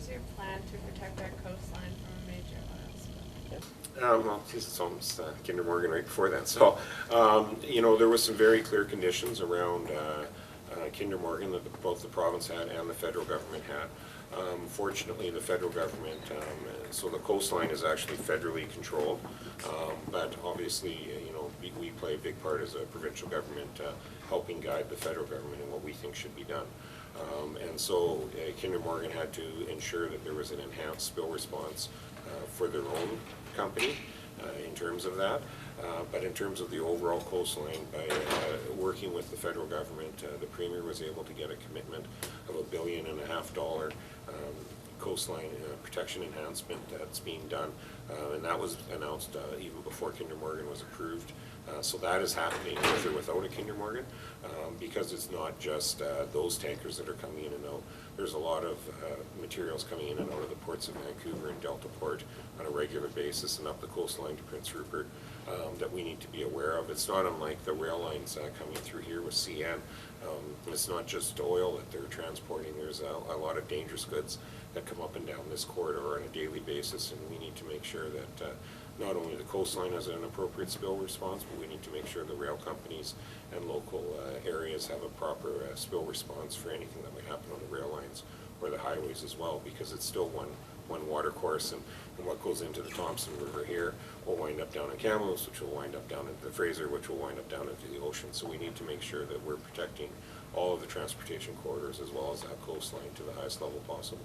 What's your plan to protect our coastline from a major oil spill? Well, geez, it's almost Kinder Morgan right before that. So, you know, there was some very clear conditions around Kinder Morgan that both the province had and the federal government had. Fortunately, the federal government, so the coastline is actually federally controlled, but obviously, you know, we play a big part as a provincial government helping guide the federal government in what we think should be done. And so Kinder Morgan had to ensure that there was an enhanced spill response for their own company in terms of that. But in terms of the overall coastline, by working with the federal government, the Premier was able to get a commitment of $1.5 billion coastline protection enhancement that's being done. And that was announced even before Kinder Morgan was approved. So that is happening with or without a Kinder Morgan, because it's not just those tankers that are coming in and out. There's a lot of materials coming in and out of the ports of Vancouver and Delta Port on a regular basis and up the coastline to Prince Rupert that we need to be aware of. It's not unlike the rail lines coming through here with CN. It's not just oil that they're transporting. There's a lot of dangerous goods that come up and down this corridor on a daily basis, and we need to make sure that not only the coastline has an appropriate spill response, but we need to make sure the rail companies and local areas have a proper spill response for anything that might happen on the rail lines or the highways as well, because it's still one water course, and what goes into the Thompson River here will wind up down in Kamloops, which will wind up down into the Fraser, which will wind up down into the ocean. So we need to make sure that we're protecting all of the transportation corridors as well as that coastline to the highest level possible.